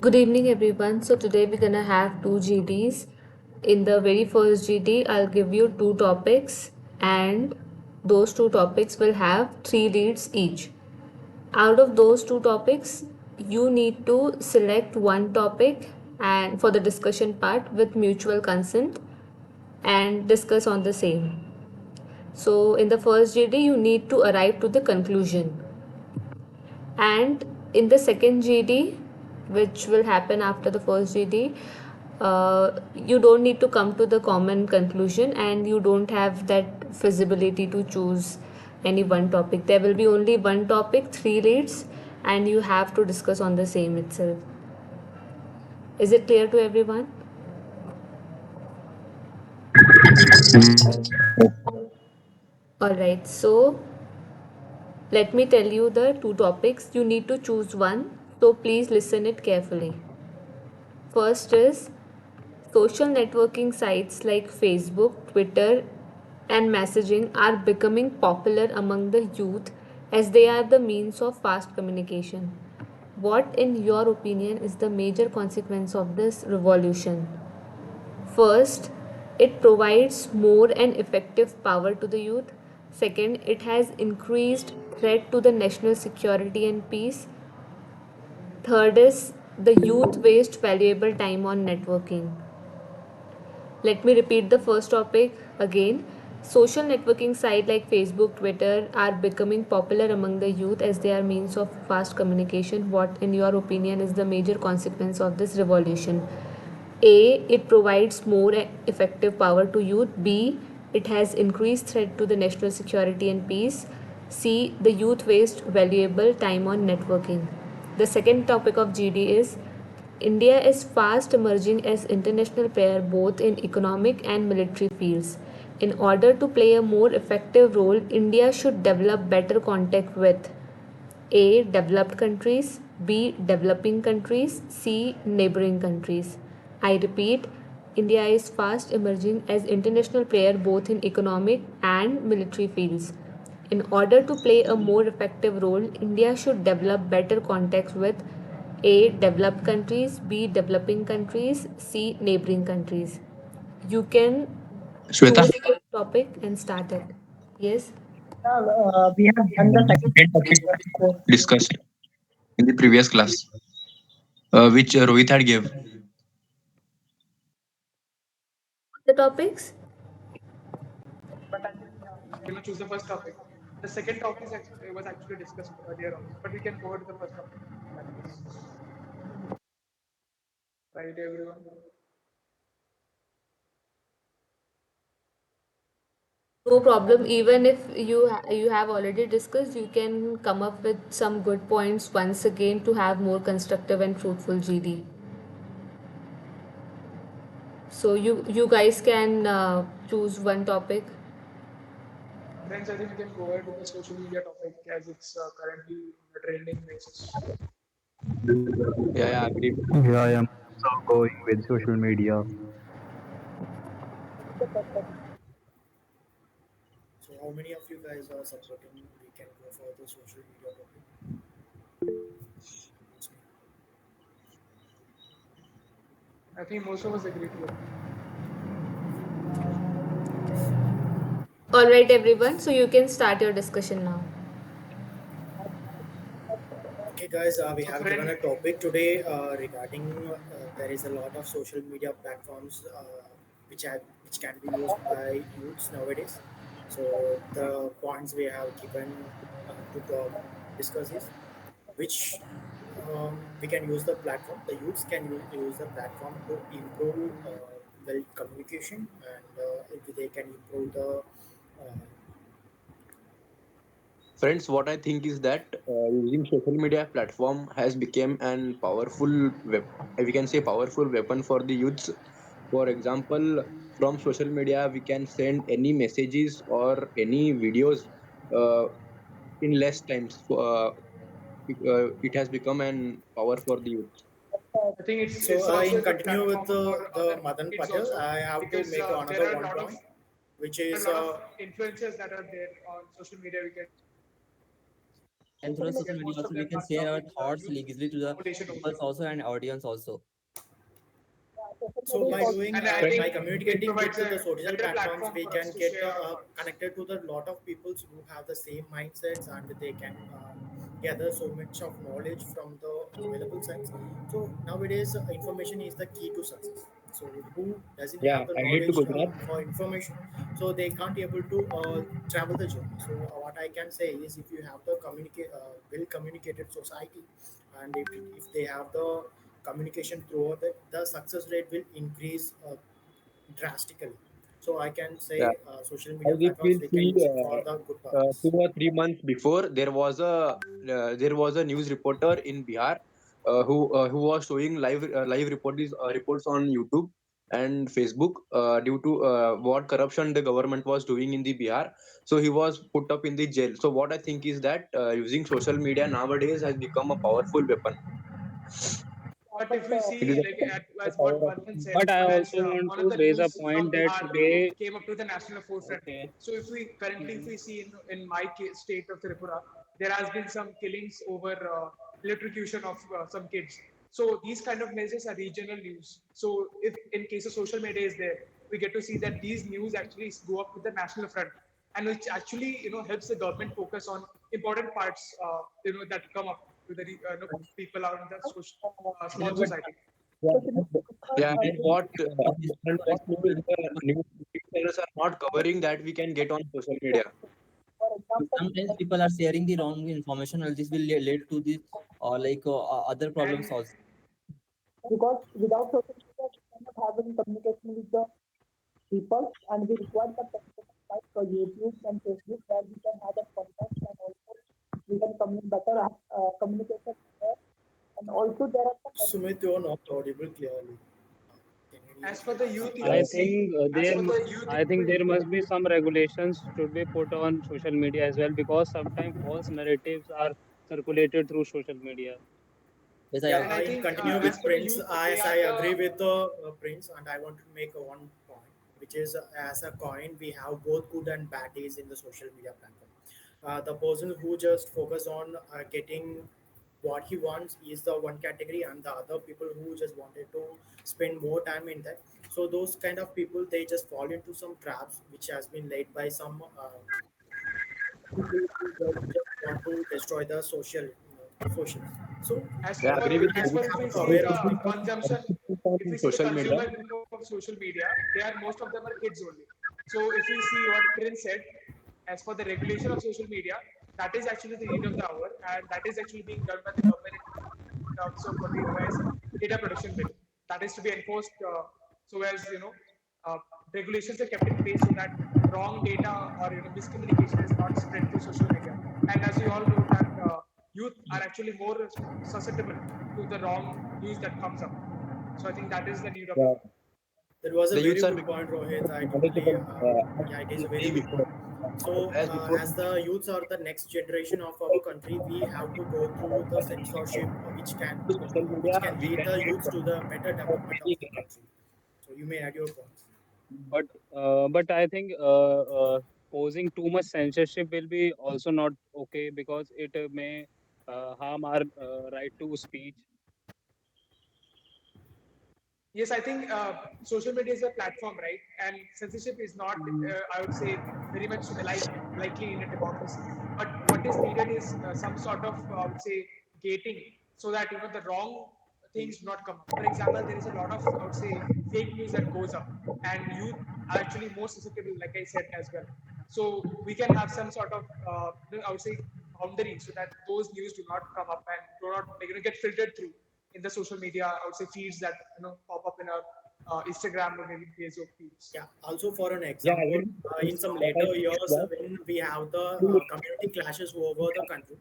Good evening, everyone. So, today we're gonna have two GDs. In the very first GD, I'll give you two topics, and those two topics will have three leads each. Out of those two topics, you need to select one topic and for the discussion part with mutual consent and discuss on the same. So, in the first GD, you need to arrive to the conclusion, and in the second GD, which will happen after the first GD, you don't need to come to the common conclusion and you don't have that feasibility to choose any one topic. There will be only one topic, three leads, and you have to discuss on the same itself. Is it clear to everyone? Alright, so let me tell you the two topics. You need to choose one, so please listen it carefully. First is social networking sites like Facebook, Twitter, and messaging are becoming popular among the youth as they are the means of fast communication. What, in your opinion, is the major consequence of this revolution? First, it provides more and effective power to the youth. Second, it has increased threat to the national security and peace. Third is the youth waste valuable time on networking. Let me repeat the first topic again. Social networking sites like Facebook, Twitter are becoming popular among the youth as they are means of fast communication. What, in your opinion, is the major consequence of this revolution? A. It provides more effective power to youth. B. It has increased threat to the national security and peace. C. The youth waste valuable time on networking. The second topic of GD is India is fast emerging as international player both in economic and military fields. In order to play a more effective role, India should develop better contact with A. Developed countries, B. Developing countries, C. Neighboring countries. I repeat, India is fast emerging as international player both in economic and military fields. In order to play a more effective role, India should develop better contacts with A. Developed countries, B. Developing countries, C. Neighboring countries. You can Shweta, choose a topic and start it. Yes? We have done the second topic discussed in the previous class, which Rohit had gave. The topics? But actually, yeah, we're gonna choose the first topic. The second topic is was actually discussed earlier also, but we can go to the first topic in that case. Right, everyone? No problem. Even if you have already discussed, you can come up with some good points once again to have more constructive and fruitful GD. So you guys can choose one topic. Friends, I think we can go ahead with the social media topic as it's currently on the trending basis. Yeah, yeah, agreed. Yeah, I am also going with social media. So how many of you guys are supporting we can go for the social media topic? It's me. I think most of us agree to it. All right, everyone. So you can start your discussion now. Okay, guys, we So, have given friend, a topic today regarding there is a lot of social media platforms which can be used by youths nowadays. So the points we have given to discuss is which we can use the platform. The youths can use the platform to improve well communication and if they can improve the Friends, what I think is that using social media platform has become an powerful we can say powerful weapon for the youths. For example, from social media we can send any messages or any videos uh, in less times. It has become an power for the youth. I think So it's also in a good continue with platform for the other Madan kids Patel, also I have to because make there another are a one lot of point, which there are a is lot of influencers that are there on social media. We can And through the social media most also of we them can are share our giving thoughts youth easily to the accommodation over people there. also and audience also. So by Yes, doing and I Friends, by think it communicating with provides the a social better platforms, platform we for us can to get share our thoughts. connected to the lot of people who have the same mindsets, and they can gather so much of knowledge from the available sites. So nowadays, information is the key to success. So who doesn't yeah, have the agree to knowledge Gujarat. for information, so they can't able to travel the journey. So what I can say is, if you have the well communicated society, and if they have the communication throughout it, the success rate will increase drastically. So I can Yeah. say social media As if platforms we'll we see, can use it for the good two purpose. or 3 months before, there was a news reporter in Bihar, who was showing live reports on YouTube and Facebook, due to what corruption the government was doing in the Bihar. So he was put up in the jail. So what I think is that using social media nowadays has become a powerful weapon. But if we It is see, like a as what power of Manthan said, But I as also want one of to the raise a news point from that Bihar today. came up to the national forefront. Okay. So if we currently, if we see in my state of Tripura, there has been some killings over electrocution of some kids. So these kind of measures are regional news. So if in case of social media is there, we get to see that these news actually go up to the national front, and which actually helps the government focus on important parts that come up to the people out in the small society. yeah, yeah, And and what but this and also what like news the news channels are not covering that we can get on social media. sometimes people are sharing the wrong information and this will lead to this or like other problems And also. because without social media, we cannot have any communication with the people, and we require the platforms like YouTube and Facebook where we can have a contact, and also we can better communication there. And also there are some Sumit, you are not audible clearly. Can you as for the youth, if we I see, think as for the youth, I think there must be some regulations should be put on social media as well because sometimes false narratives are circulated through social media. Yes, Yeah, and I in think continue as with for the Prince, youth, they as are I agree the with the Prince, and I want to make a one point, which is as a coin, we have both good and bad days in the social media platform. The person who just focus on getting what he wants is the one category, and the other people who just wanted to spend more time in that. So those kind of people, they just fall into some traps which has been laid by some people who just want to destroy the social. So as Yeah, I agree with we you. as we per if have we to see aware the of it. consumption, if we On see the social media. consumer group of social media, they are most of them are kids only. So if we see what Prince said, as for the regulation of social media, that is actually the need of the hour, and that is actually being done by the government in terms of what we know as data protection bill. That is to be enforced so as uh, regulations are kept in place so that wrong data or miscommunication is not spread through social media. And as we all know that youth are actually more susceptible to the wrong news that comes up. So I think that is the need of the Yeah, hour. That was a the youths very are good point, becoming Rohit. I totally, knowledgeable yeah, it is a very way good before. point. So, As before, as the youths are the next generation of our country, we have to go through the censorship, social media, which can we lead can the get youths to the better development of the anything. country. So, you may add your points. But I think posing too much censorship will be also not okay because it may harm our right to speech. Yes, I think social media is a platform, right? And censorship is not, I would say, very much likely in a democracy. But what is needed is some sort of, I would say, gating, so that the wrong things do not come up. For example, there is a lot of, I would say, fake news that goes up, and youth are actually more susceptible, like I said as well. So we can have some sort of, I would say, boundary so that those news do not come up and do not get filtered through in the social media, I would say, feeds that pop up in our Instagram or maybe Facebook feeds. Yeah, also for an Yeah, I example, agree. in some What I later think is years, that when we have the community clashes over the country,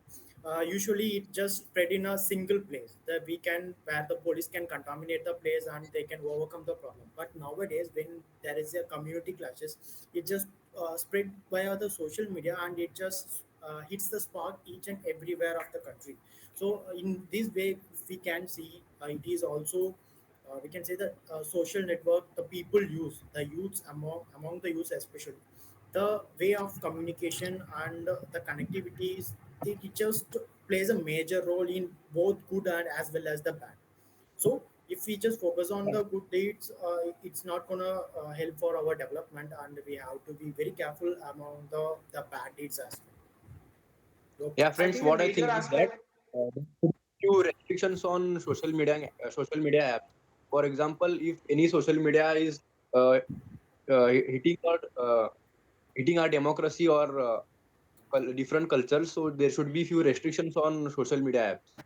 usually it just spread in a single place that we can, where the police can contaminate the place and they can overcome the problem. But nowadays, when there is a community clashes, it just spread via the social media, and it just hits the spot each and everywhere of the country. So in this way, we can see it is also we can say that social network the people use, the youths, among the youths especially, the way of communication and the connectivities it just plays a major role in both good and as well as the bad. So if we just focus on the good deeds, it's not gonna help for our development, and we have to be very careful among the bad deeds as well. Yeah, I friends, think the what I major think is that aspect. there should be few restrictions on social media apps. For example, if any social media is uh, hitting hitting our democracy or different cultures, so there should be few restrictions on social media apps.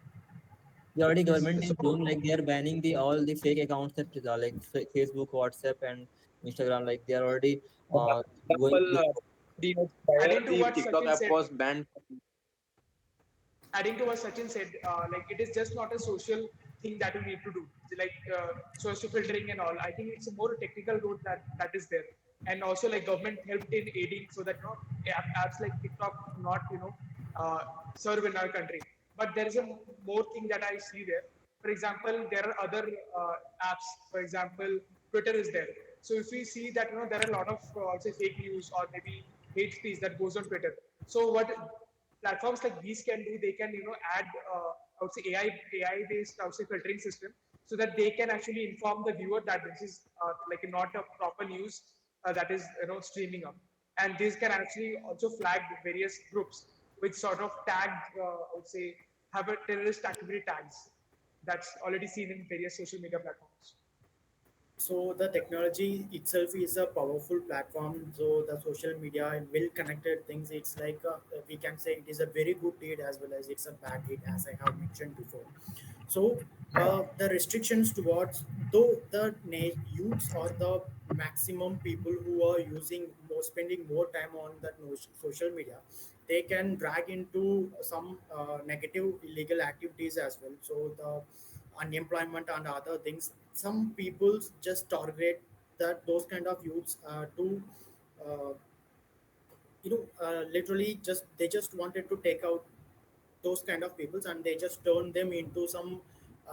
The already government is So doing, like they are banning the all the fake accounts that are like Facebook, WhatsApp, and Instagram. Like they are already For going example, to the 3 years prior, adding to the what TikTok Sachin app said, was banned. adding to what Sachin said, like it is just not a social thing that you need to do, like social filtering and all. I think it's a more technical road that is there, and also like government helped in aiding so that apps like TikTok not uh, serve in our country. But there is a more thing that I see there. For example, there are other apps. For example, Twitter is there. So if we see that there are a lot of say fake news or maybe hate speech that goes on Twitter. So what platforms like these can do, they can add I would say AI based I would say filtering system, so that they can actually inform the viewer that this is like not a proper news that is streaming up, and this can actually also flag various groups which sort of tag I would say have a terrorist activity tags that's already seen in various social media platforms. So the technology itself is a powerful platform. So the social media and well connected things, it's like we can say it is a very good deed as well as it's a bad deed, as I have mentioned before. So the restrictions towards though the youths or the maximum people who are using more spending more time on that social media, they can drag into some negative illegal activities as well. So the unemployment and other things, some people just target that those kind of youths to uh, literally just they just wanted to take out those kind of peoples, and they just turn them into some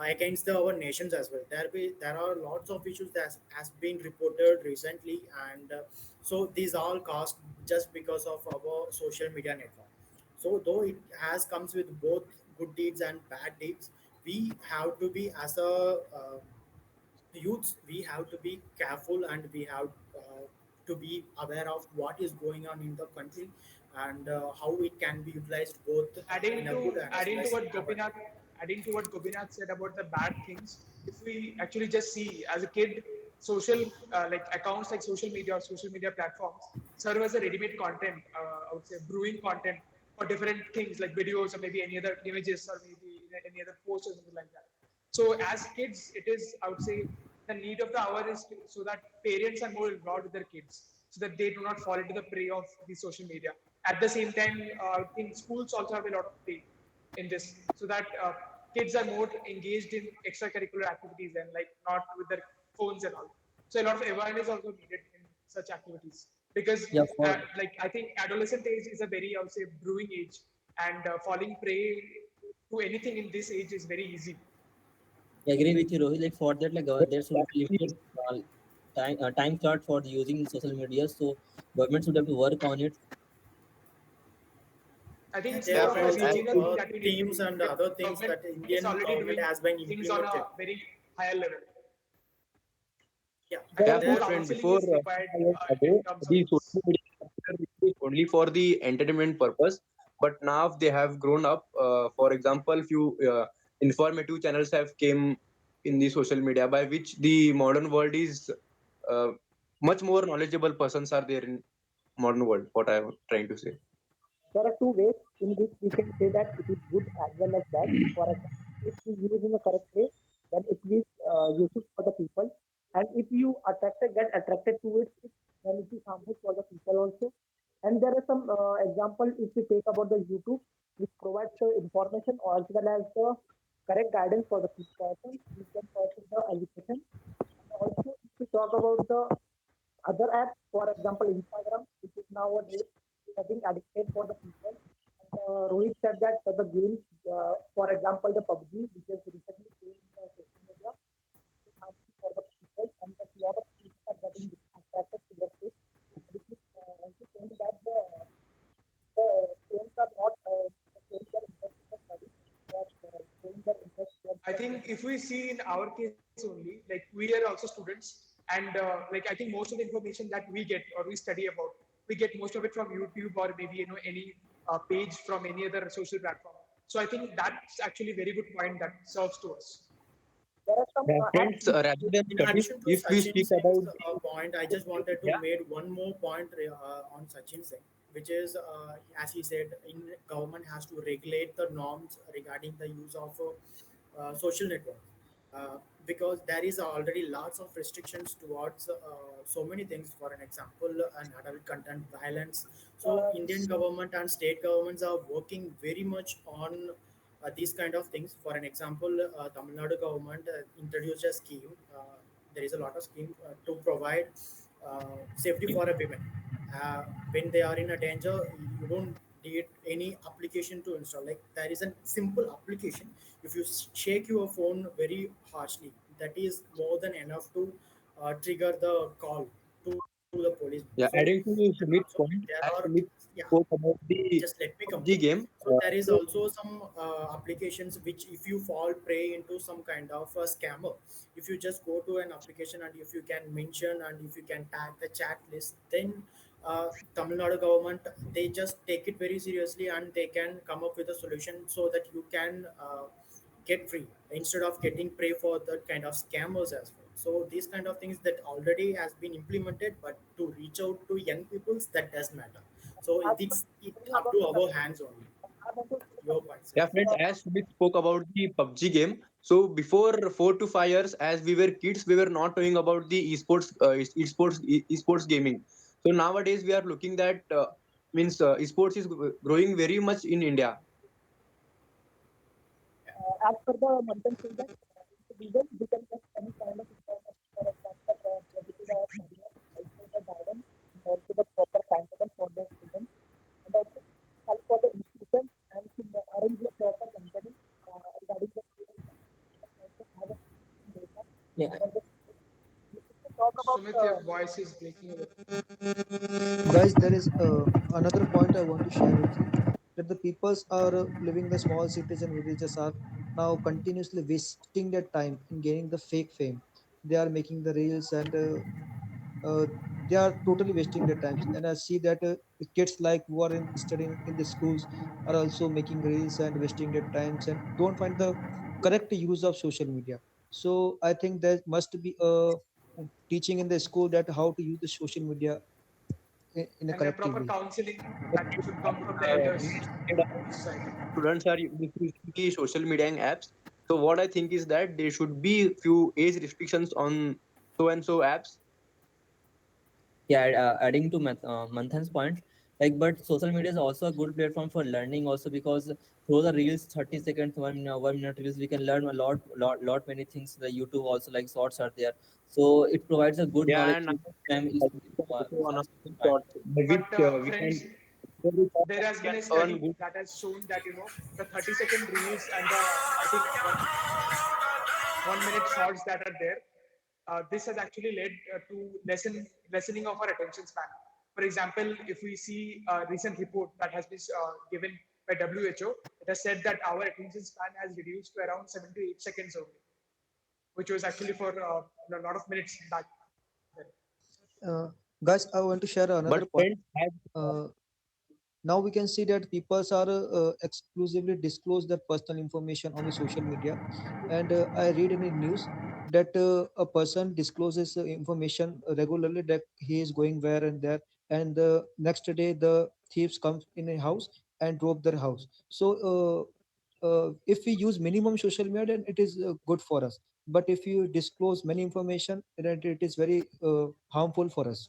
against our nations as well. There are lots of issues that has been reported recently, and so these all caused just because of our social media network. So though it has comes with both good deeds and bad deeds, we have to be as a youths, we have to be careful, and we have to be aware of what is going on in the country, and how it can be utilized both adding in a to good and as well adding to as what a bad. Gopinath said about the bad things, if we actually just see as a kid, social like accounts like social media or social media platforms serve as a ready-made content. I would say brewing content for different things like videos or maybe any other images or maybe any other posts or something like that. So as kids, it is I would say the need of the hour is so that parents are more involved with their kids, so that they do not fall into the prey of the social media. At the same time, I think schools also have a lot of play in this, so that kids are more engaged in extracurricular activities and like not with their phones and all. So a lot of awareness also needed in such activities, because yeah for like I think adolescent age is a very I would say brewing age, and falling prey to anything in this age is very easy. I agree with you, Rohit. Like for that, like there should be limited time start for using social media. So government should have to work on it. I think Yeah, it's there more Yeah, of are a friends, as also regional thing that we need to teams do, and because other things government that is Indian already government doing has been things on a implemented. very higher level. Yeah, I yeah, think more friends, there friend. counseling Before is required 5 years in ago, terms of the this. social media were used only for the entertainment purpose, but now they have grown up. For example, few informative channels have came in the social media, by which the modern world is uh, much more knowledgeable persons are there in modern world. What I am trying to say. There are two ways in which we can say that it is good as well as bad. For example, if we use in the correct way, then it is useful for the people. And if you get attracted to it, then it is harmful for the people also. And there are some example if we take about the YouTube, which provides the information as well as the correct guidance for the person, which can pursue the education. And also, if we talk about the other apps, for example, Instagram, which is nowadays getting addicted for the people. And, Rohit said that the games, for example, the PUBG, which has recently came in the social media, is harmful for the people, and a lot of people are getting attracted towards it. And this is also saying that the games are not safe I think if we see in our case only, like we are also students, and like I think most of the information that we get or we study about, we get most of it from YouTube or maybe any page from any other social platform. So I think that's actually a very good point that serves to us. There are some Yeah, apps friends, which rather than In cutting, addition to if we Sachin speak Singh's about the point, I just social wanted to media, make one more point on Sachin Singh, which is, as he said, in government has to regulate the norms regarding the use of social network. Because there is already lots of restrictions towards so many things. For an example, an adult content violence. So Indian government and state governments are working very much on these kind of things. For an example, Tamil Nadu government introduced a scheme. There is a lot of scheme to provide safety for a women. When they are in a danger, you don't need any application to install. Like there is a simple application. If you shake your phone very harshly, that is more than enough to trigger the call to the police. yeah, So adding to in Sumit's terms of point, there as are, Sumit yeah, spoke about the just let me PUBG complete. game, So there is so also some applications which, if you fall prey into some kind of a scammer, if you just go to an application and if you can mention and if you can tag the chat list, then Tamil Nadu government, they just take it very seriously and they can come up with a solution so that you can get free instead of getting prey for the kind of scammers as well. So these kind of things that already has been implemented, but to reach out to young peoples, that does matter. So as per it saying up about to the our subject, hands only. I want to say Your something. points, yeah, yes. friends, as Sumit spoke about the PUBG game, so before 4 to 5 years, as we were kids, we were not knowing about the esports gaming. So nowadays, we are looking that means esports is growing very much in India. As per the Mountain say that in Google, we can get any kind of information, for example, related to our career, also the guidance, and also the proper timetable for the students, and also help for the institutions and to arrange a proper company regarding the students. Also have a data Yeah, for the students. We need to talk about Sumit, your voice is breaking a little. Guys, there is another point I want to share with you, that the peoples are living the small cities and villages are now continuously wasting their time in gaining the fake fame. They are making the reels and uh, they are totally wasting their times. And I see that kids like who are studying in the schools are also making reels and wasting their times and don't find the correct use of social media. So I think there must be a teaching in the school that how to use the social media in a And a collective proper way. counseling But that should come from the as elders Sumit said of the society. students are misusing the social media and apps. So what I think is that there should be few age restrictions on so and so apps. yeah. Adding to Manthan's point, like, but social media is also a good platform for learning also, because through the reels, 30 seconds, 1 minute reels, we can learn a lot many things. The YouTube also, like, shorts are there, so it provides a good Yeah, knowledge. and Time is also on a fine. short which But we can friends, very short there time has we been can a earn study good. that has shown that the 30-second reels and the I think 1 minute shorts that are there. This has actually led to lessening of our attention span. For example, if we see a recent report that has been given by WHO, it has said that our attention span has reduced to around 7 to 8 seconds only, which was actually for a lot of minutes back then. Uh, Guys, I want to share But another point. friends, as Uh, Now we can see that people are exclusively disclose their personal information on the social media, and I read in the news that a person discloses information regularly that he is going where and there, and the next day the thieves come in a house and rob their house. So if we use minimum social media, then it is good for us. But if you disclose many information, then it is very harmful for us.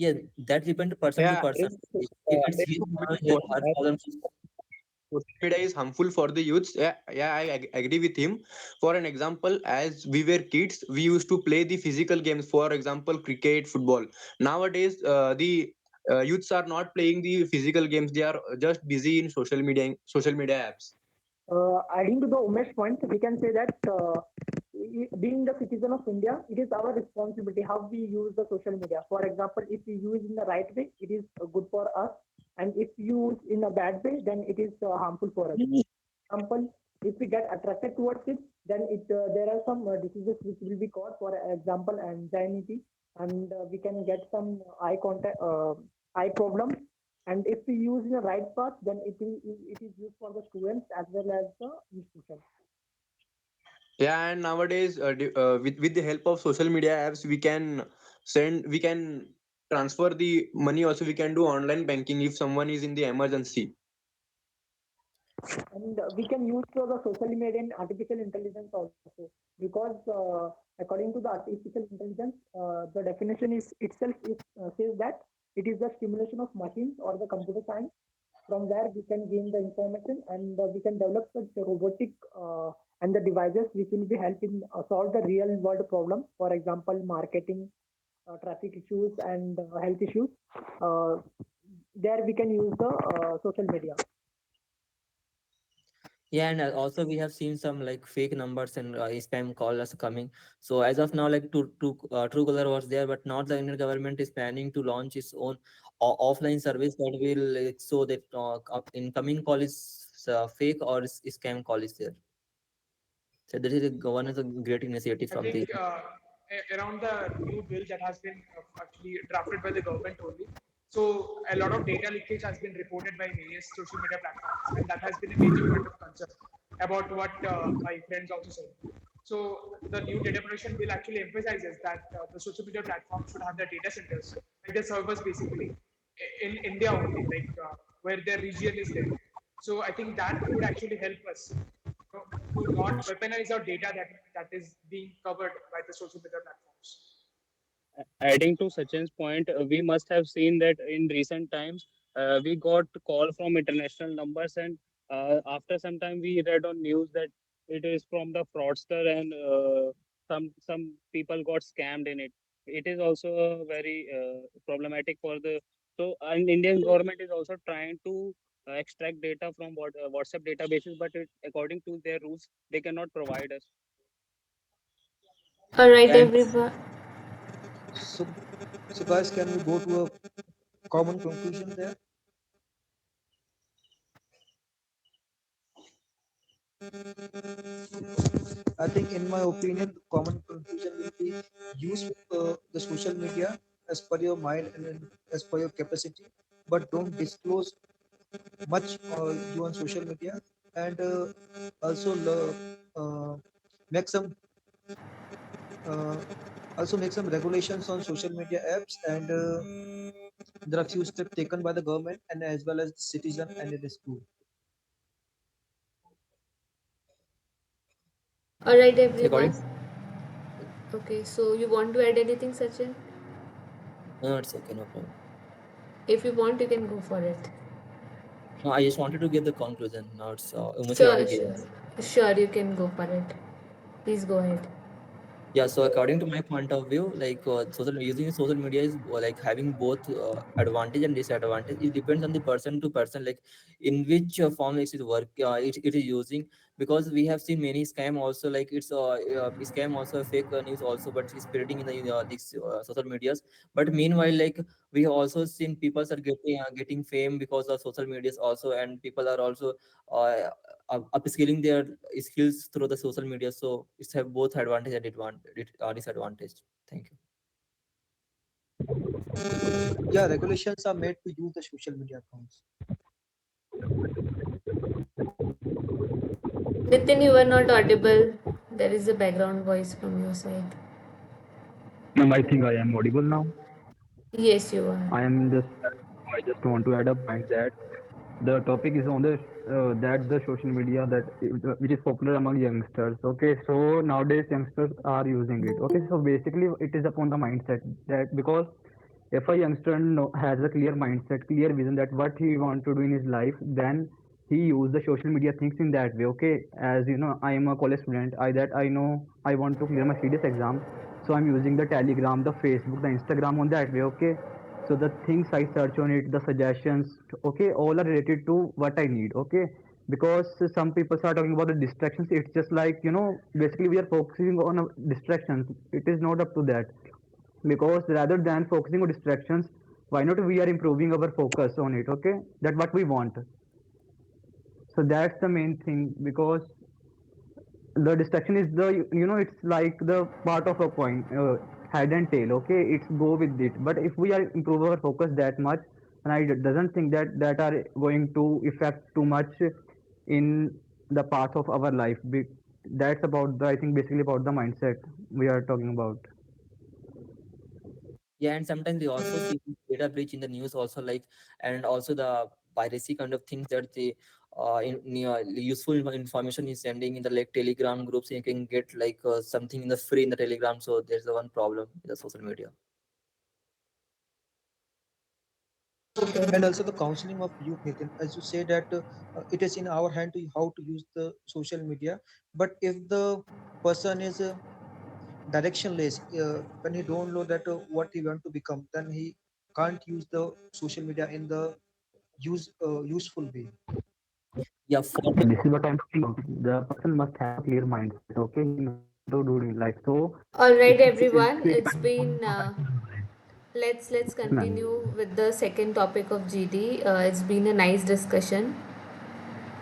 Yeah, that depends person to yeah, person. If it's adding his to Sumit's her, point, her as problem. social media is harmful for the youths. Yeah, yeah, I agree with him. For an example, as we were kids, we used to play the physical games. For example, cricket, football. Nowadays, the youths are not playing the physical games. They are just busy in social media apps. Adding to the Umesh point, we can say that being the citizen of India, it is our responsibility how we use the social media. For example, if we use in the right way, it is good for us, and if you use in a bad way, then it is harmful for us. For example, if we get attracted towards it, then there are some diseases which will be caused, for example, anxiety, and we can get some eye problems. And if we use the right path, then it is used for the students as well as the institutions. Yeah, and nowadays, with the help of social media apps, we can transfer the money. Also, we can do online banking if someone is in the emergency. And we can use the social media and artificial intelligence also, because according to the artificial intelligence, the definition is itself is says that it is the stimulation of machines or the computer science, from where we can gain the information, and we can develop the robotic and the devices which will be helping solve the real world problems, for example marketing, traffic issues, and health issues. uh, there we can use the social media. Yeah, and also we have seen some like fake numbers and spam calls coming. So as of now, like Truecaller was there, but now the Indian government is planning to launch its own offline service that will so that incoming call is fake or is scam call is there. So this is one is a great initiative I from the. think around the new bill that has been actually drafted by the government only. So a lot of data leakage has been reported by various social media platforms, and that has been a major point of concern about what my friends also said. So the new data protection bill actually emphasizes that the social media platforms should have their data centers, like the servers basically, in India only, like where their region is there. So I think that would actually help us, you know, to not weaponize our data that is being covered by the social media platforms. Adding to Sachin's point, we must have seen that in recent times, we got call from international numbers, and after some time, we read on news that it is from the fraudster, and some people got scammed in it. It is also very problematic for the so. And Indian government is also trying to extract data from WhatsApp databases, but according to their rules, they cannot provide us. All right, And everyone. So, so guys, can we go to a common conclusion there? I think, in my opinion, the common conclusion will be use the social media as per your mind and as per your capacity, but don't disclose much you on social media, and also uh, make some uh, make some regulations on social media apps, and there are few steps taken by the government and as well as the citizen and the school. All right, according, everyone. Okay, so you want to add anything, Sachin? no, it's okay, no problem. If you want, you can go for it. No, I just wanted to give the conclusion. Now it's Umesh already Sure, gave. sure. Sure, you can go for it. Please go ahead. Yeah, so according to my point of view, like using social media is like having both advantage and disadvantage. It depends on the person to person, like in which form it is work, it is using. Because we have seen many scam also, like it's scam also fake news also, but it's spreading in the these social medias. But meanwhile, like we have also seen people are getting fame because of social medias also, and people are also uh, upskilling their skills through the social media. So it's have both advantage and disadvantage. Thank you. Yeah, regulations are made to use the social media accounts. Nitin, you are not audible. There is a background voice from your side. Ma'am, I think I am audible now. Yes, you are. I just want to add a point that the topic is on the social media which is popular among youngsters. Okay, so nowadays youngsters are using it. Okay, so basically it is upon the mindset that because if a youngster has a clear mindset, clear vision that what he want to do in his life, then he use the social media things in that way. Okay, as you know, I am a college student. I know I want to clear my serious exam, so I'm using the Telegram, the Facebook, the Instagram on that way. Okay, so the things I search on it, the suggestions, okay, all are related to what I need. Okay, because some people are talking about the distractions. It's just like, basically we are focusing on distractions. It is not up to that, because rather than focusing on distractions, why not we are improving our focus on it? Okay, that what we want. So that's the main thing, because the distraction is the, it's like the part of a point, head and tail. Okay, it's go with it. But if we are improve our focus that much, and I doesn't think that are going to affect too much in the path of our life. That's about the, I think, basically about the mindset we are talking about. Yeah, and sometimes we also see data breach in the news also, like, and also the piracy kind of things that the useful information is sending in the like Telegram groups. You can get like something in the free in the Telegram. So there's the one problem with the social media. And also the counseling of youth, Nathan, as you say that it is in our hand to how to use the social media. But if the person is directionless, when he don't know that what he want to become, then he can't use the social media in the useful way. Yeah, for Yeah, this is what I'm talking about. The person must have a clear mindset. Okay, he knows what to do in life. So All right, it's everyone. It's depending on been the person. let's Yes, ma'am. continue with the second topic of GD. It's been a nice discussion.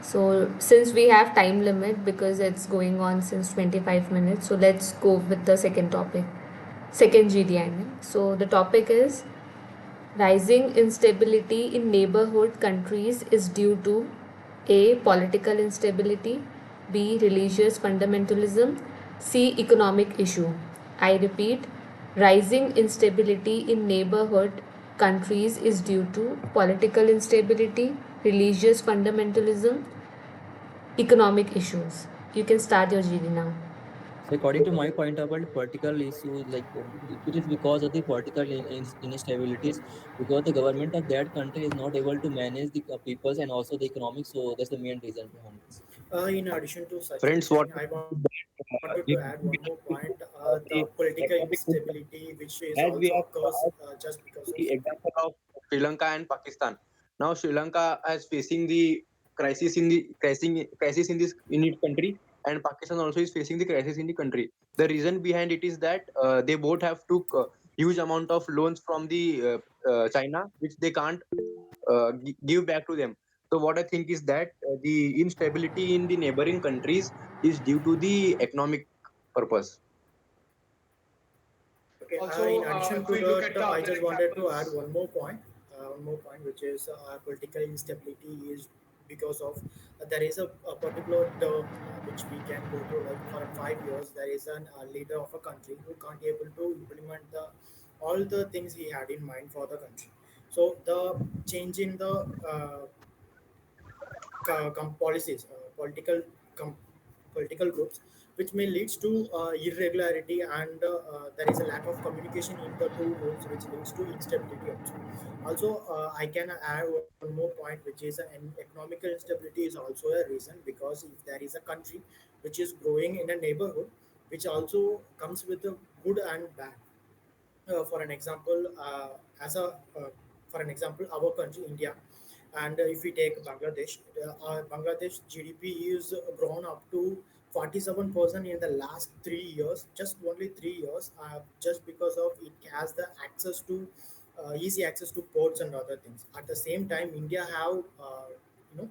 So since we have time limit because it's going on since 25 minutes, so let's go with the second topic. Second GD, I mean. So the topic is rising instability in neighborhood countries is due to A. Political instability, B. Religious fundamentalism, C. Economic issue. I repeat, rising instability in neighborhood countries is due to political instability, religious fundamentalism, economic issues. You can start your GD now. So according to my point about political issues, like it is because of the political instabilities, because the government of that country is not able to manage the peoples and also the economics. So that's the main reason behind this. In addition to Sachin Friends, what saying, I wanted to add we one more point. The the political economic instability, which is as also we have occurs just because of. the example of Sri Lanka and Pakistan. Now Sri Lanka is facing the crisis in this in its country, and Pakistan also is facing the crisis in the country. The reason behind it is that they both have took huge amount of loans from the China, which they can't give back to them. So what I think is that the instability in the neighboring countries is due to the economic purpose. Okay. In Also, addition if to we look that, at the I other just wanted to add examples, one more point, which is political instability is because of there is a particular term which we can go through like for 5 years. There is an leader of a country who can't able to implement the all the things he had in mind for the country. So the change in the policies, com- political groups, which may leads to irregularity and there is a lack of communication in the two groups, which leads to instability also. Also, I can add one more point, which is an economical instability is also a reason because if there is a country which is growing in a neighborhood, which also comes with a good and bad. For an example, as a for an example, our country, India, and if we take Bangladesh, Bangladesh GDP is grown up to 47% in the last 3 years, just only 3 years, just because of it has the access to easy access to ports and other things. At the same time, India have you know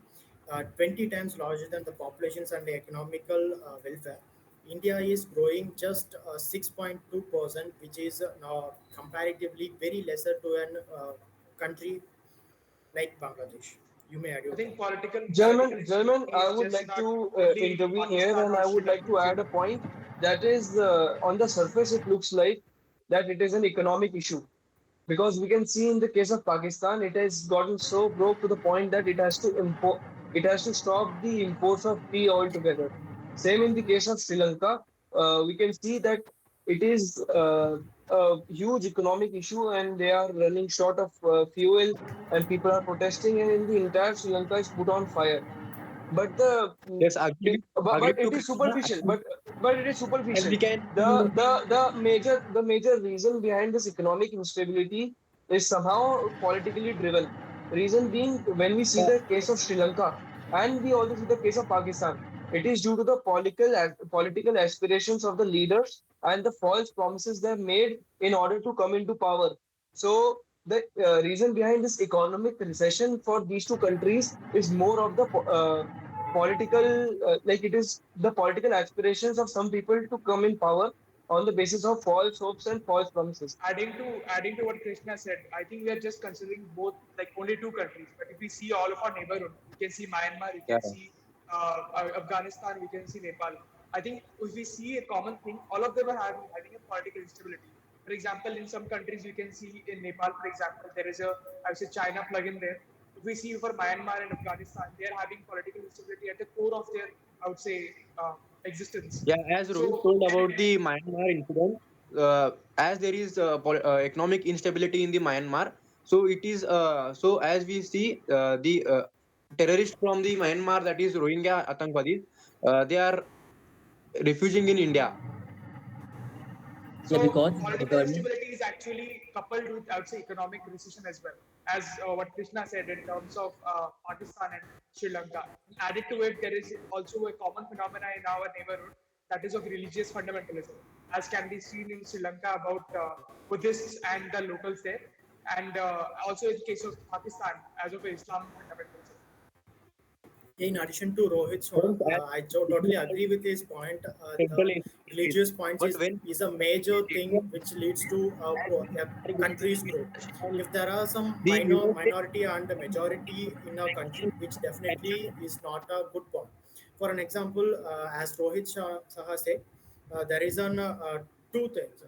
20 times larger than the populations and the economical welfare. India is growing just 6.2%, which is comparatively very lesser to an country like Bangladesh. You may add your I think point. political German, instability I is would just like not to only in intervene here, Pakistan and or I Sri would like to Lanka. add a point that is on the surface, it looks like that it is an economic issue because we can see in the case of Pakistan, it has gotten so broke to the point that it has to stop the imports of tea altogether. Same in the case of Sri Lanka, we can see that it is a huge economic issue, and they are running short of fuel, and people are protesting, and in the entire Sri Lanka is put on fire. But Yes, agree, but agree to it is Krishna. superficial. But it is As we superficial. can The major reason behind this economic instability is somehow politically driven. Reason being, when we see the case of Sri Lanka and we also see the case of Pakistan, it is due to the political aspirations of the leaders and the false promises they made in order to come into power. So the reason behind this economic recession for these two countries is more of the political, like it is the political aspirations of some people to come in power on the basis of false hopes and false promises. Adding to what Krishna said, I think we are just considering both like only two countries. But if we see all of our neighborhood, we can see Myanmar, we Yeah, can see Afghanistan, we can see Nepal. I think if we see a common thing, all of them are having a political instability. For example, in some countries, you can see in Nepal, for example, there is a I would say China plug-in there. If we see for Myanmar and Afghanistan, they are having political instability at the core of their I would say existence. yeah. As Rohit So told and about the Myanmar incident, as there is economic instability in the Myanmar, so it is so as we see the terrorists from the Myanmar, that is Rohingya Atangwadis, they are refuging in India. Yeah, so because the political government. instability is actually coupled with, I would say, economic recession as well, as what Krishna said in terms of Pakistan and Sri Lanka. And added to it, there is also a common phenomena in our neighborhood that is of religious fundamentalism, as can be seen in Sri Lanka about Buddhists and the locals there, and also in the case of Pakistan as of Islam fundamentalism. In addition to Rohit's, Friends, as I it is totally as agree with his point. central The instability. religious points But when is a major thing Indian which leads to as we a are getting country's the growth. information, If there are some the leadership minority and a majority in a country, which definitely is not a good point. For an example, as Rohit Saha said, there is an two things.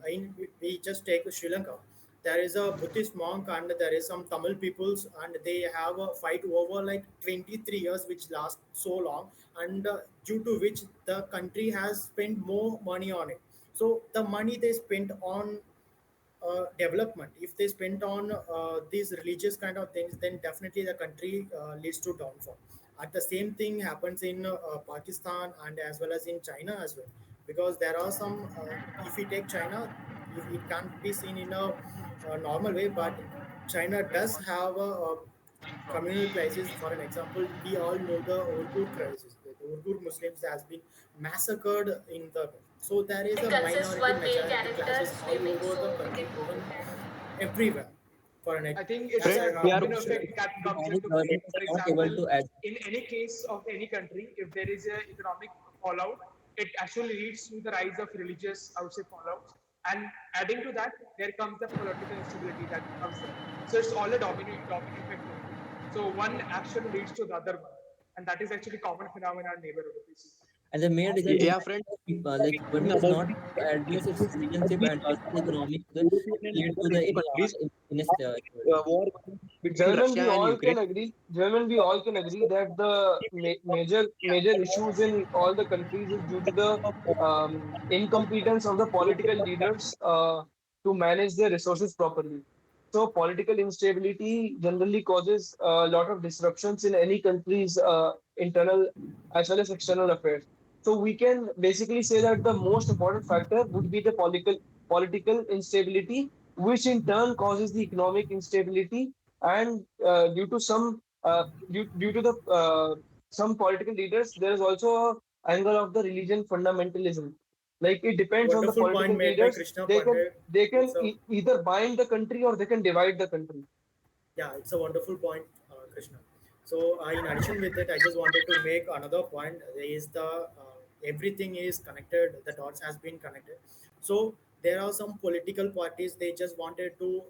We just take Sri Lanka. There is a Buddhist monk and there is some Tamil peoples, and they have a fight over like 23 years, which lasts so long, and due to which the country has spent more money on it. So the money they spent on development, if they spend on these religious kind of things, then definitely the country leads to downfall. At the same thing happens in Pakistan and as well as in China as well, because there are some if we take China, if it can't be seen in a normal way, but China does have a communal crisis. For an example, we all know the Uyghur crisis. The Uyghur Muslims has been massacred in the, so there is a Consists minority one male majority character classes all swimming, over the so we country, can even move ahead. everywhere. For an I think it's as friends, I a we are domino have effect shared. that The comes Chinese into play. government For are not able example, to add. in any case of any country, if there is a economic fallout, it actually leads to the rise of religious, I would say, fallouts. And adding to that, there comes the political instability that comes there. So it's all a domino effect only. So one action leads to the other one, and that is actually common phenomenon in our neighborhood. If we see. And the main reason yeah, behind friends. people, We are like talking government is about not the address its as citizenship we and also the economic European and lead other to the NATO countries, instability. war between Gentlemen, Russia we and all Ukraine. can agree. Gentlemen, we all can agree that the major issues in all the countries is due to the incompetence of the political leaders to manage their resources properly. So, political instability generally causes a lot of disruptions in any country's internal as well as external affairs. So, we can basically say that the most important factor would be the political instability, which in turn causes the economic instability, and due to due to the some political leaders, there is also a angle of the religion fundamentalism. Like it depends on the Wonderful political point made by leaders. Krishna They can Pandey. they can It's a either bind the country or they can divide the country. Yeah, it's a wonderful point, Krishna. So, in addition with it, I just wanted to make another point. Is the everything is connected. The dots has been connected. So there are some political parties. They just wanted to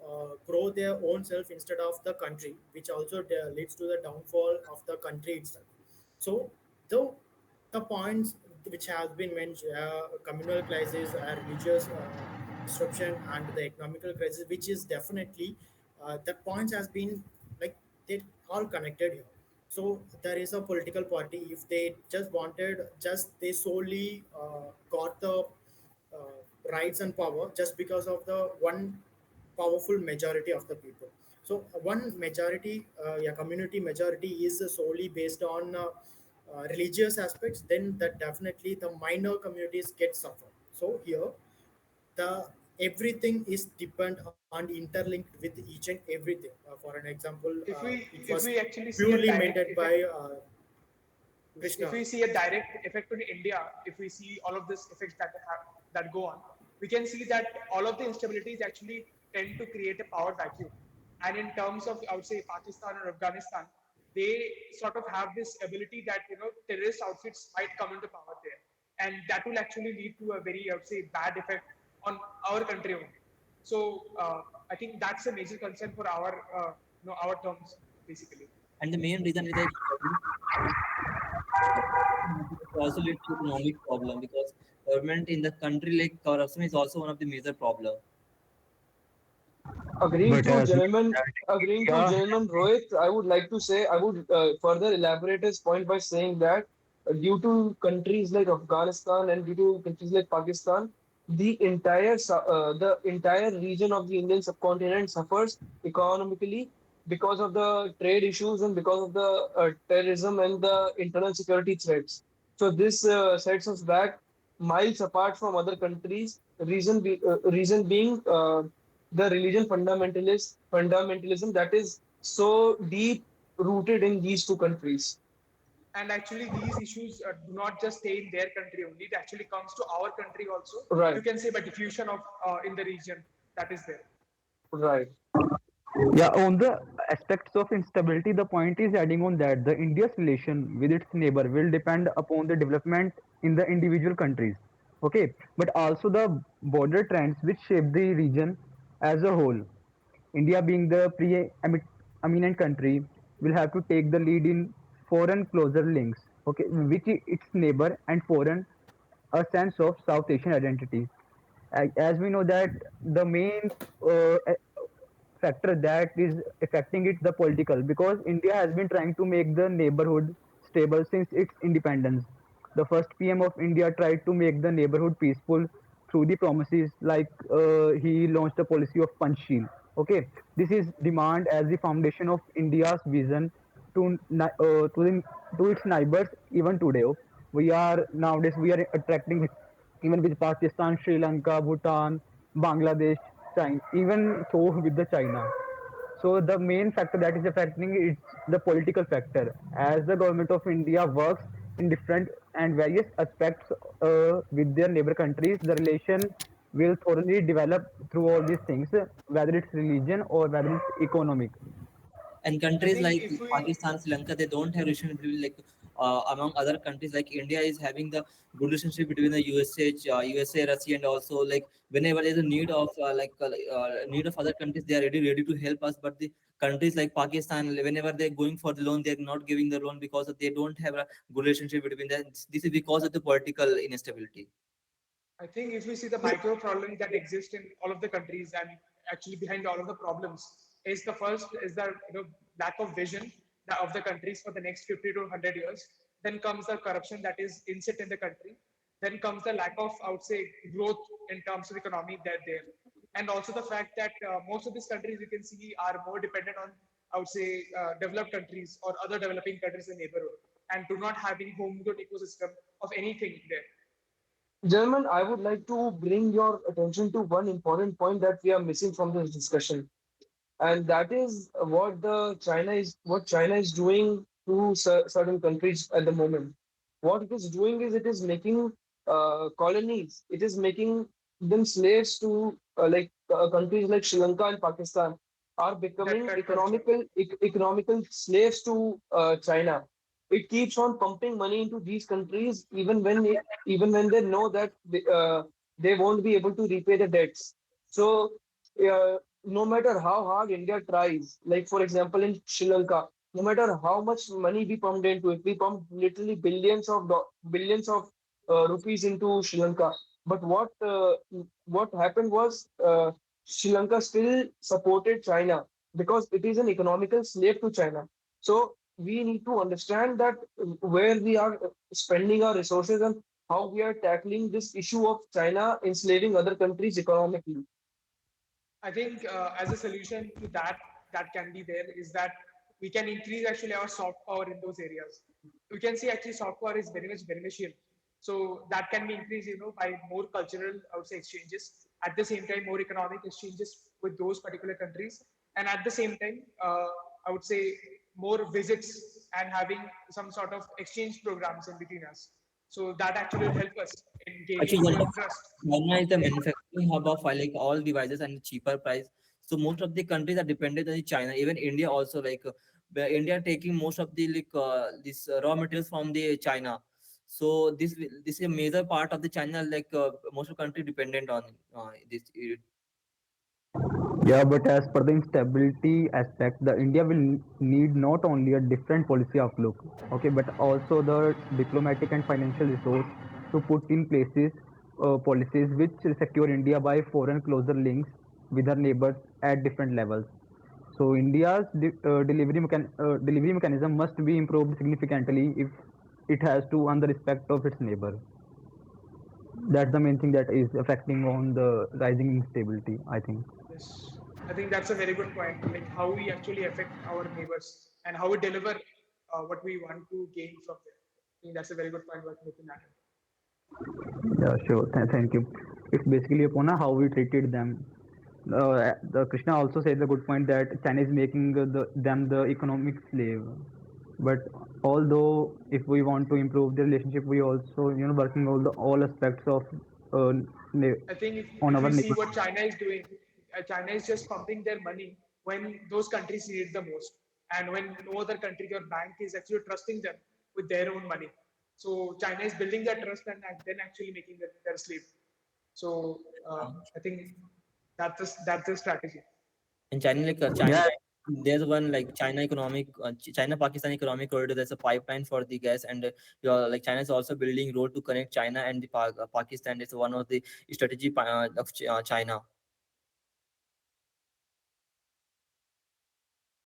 grow their own self instead of the country, which also leads to the downfall of the country itself. So, though the points which have been mentioned, communal crisis, religious disruption, and the economical crisis, which is definitely the points has been like they all connected here. So there is a political party. If they just wanted, just they solely got the rights and power just because of the one powerful majority of the people. So one majority, yeah, community majority is solely based on religious aspects. Then that definitely the minor communities get suffer. So here the everything is depend and interlinked with each and everything. For an example, it If was we actually see a purely direct maintained effect by if Krishna. we see a direct effect on India, if we see all of these effects that go on, we can see that all of the instabilities actually tend to create a power vacuum. And in terms of, I would say, Pakistan or Afghanistan, they sort of have this ability that terrorist outfits might come into power there, and that will actually lead to a very, I would say, bad effect on our country only. So I think that's a major concern for our our terms basically. And the main reason is that also leads to economic problem because government in the country like corruption is also one of the major problem. Agreeing But to as we gentlemen, agreeing to yeah, gentlemen Rohit, I would like to say, I would further elaborate his point by saying that due to countries like Afghanistan and due to countries like Pakistan, the entire region of the Indian subcontinent suffers economically because of the trade issues and because of the terrorism and the internal security threats. So this sets us back miles apart from other countries. Reason being. The religion fundamentalism that is so deep rooted in these two countries. And actually these issues do not just stay in their country only, it actually comes to our country also, you Right, can say, by diffusion of in the region that is there. right. yeah, on the aspects of instability, the point is adding on that the India's relation with its neighbor will depend upon the development in the individual countries. Okay, but also the border trends which shape the region as a whole. India, being the preeminent country, will have to take the lead in foreign closer links. Okay, which its neighbor and foreign a sense of South Asian identity. As we know that the main uh, factor that is affecting it the political because India has been trying to make the neighborhood stable since its independence. The first PM of India tried to make the neighborhood peaceful through the promises like he launched a policy of Panchsheel. Okay, this is demand as the foundation of India's vision to its neighbors even today. We are nowadays we are attracting even with Pakistan, Sri Lanka, Bhutan, Bangladesh, China, even so with the China. So the main factor that is affecting is the political factor. As the government of India works in different and various aspects with their neighbor countries, the relation will thoroughly develop through all these things, whether it's religion or whether it's economic. And I countries think like if we Pakistan, Sri Lanka, they don't have relationship between like among other countries like India is having the good relationship between the USA, Russia, and also like whenever there's a need of need of other countries, they are ready to help us. But the countries like Pakistan, whenever they're going for the loan, they're not giving the loan because they don't have a good relationship between them. This is because of the political instability. I think if we see the micro problems that exist in all of the countries, and actually behind all of the problems is the first is the lack of vision of the countries for the next 50 to 100 years. Then comes the corruption that is inset in the country. Then comes the lack of, I would say, growth in terms of economy that there, and also the fact that most of these countries you can see are more dependent on, I would say, developed countries or other developing countries in the neighborhood, and do not have any homegrown ecosystem of anything there. Gentlemen, I would like to bring your attention to one important point that we are missing from this discussion, and that is what China is doing to certain countries at the moment. What it is doing is it is making colonies. It is making them slaves to countries like Sri Lanka and Pakistan are becoming That comes from. economical slaves to China. It keeps on pumping money into these countries even when they know that they won't be able to repay the debts. So no matter how hard India tries, like for example in Sri Lanka, no matter how much money we pumped into it, we pumped literally billions of rupees into Sri Lanka. But what happened was Sri Lanka still supported China because it is an economical slave to China. So we need to understand that where we are spending our resources and how we are tackling this issue of China enslaving other countries economically. I think as a solution to that, that can be there is that we can increase actually our soft power in those areas. We can see actually soft power is very much beneficial. So that can be increased, by more cultural, I would say, exchanges. At the same time, more economic exchanges with those particular countries, and at the same time, I would say more visits and having some sort of exchange programs in between us. So that actually will help us in gaining Actually, more China trust. China is the manufacturing hub of like all devices and cheaper price. So most of the countries are dependent on China. Even India also like where India taking most of the this raw materials from the China. So this is a major part of the China, most of country dependent on this. Yeah, but as per the instability aspect, the India will need not only a different policy outlook, okay, but also the diplomatic and financial resource to put in places policies which will secure India by foreign closer links with our neighbors at different levels. So India's delivery mechanism must be improved significantly if it has to earn the respect of its neighbor. That's the main thing that is affecting on the rising instability, I think. Yes, I think that's a very good point. Like how we actually affect our neighbors and how we deliver what we want to gain from them. I think that's a very good point what Nitin added. Yeah, sure. Thank you. It's basically upon how we treated them. The Krishna also said the good point that China is making them the economic slave. But although if we want to improve the relationship, we also working all aspects of uh, ne- I think on if our we see neighbor. what China is doing, China is just pumping their money when those countries need it the most, and when no other country or bank is actually trusting them with their own money. So China is building that trust and then actually making them their slave. So I think that's the strategy. In China, China, Yeah, there's one like China Pakistan economic corridor. There's a pipeline for the gas, and China is also building road to connect China and the Pakistan. It's one of the strategy of China.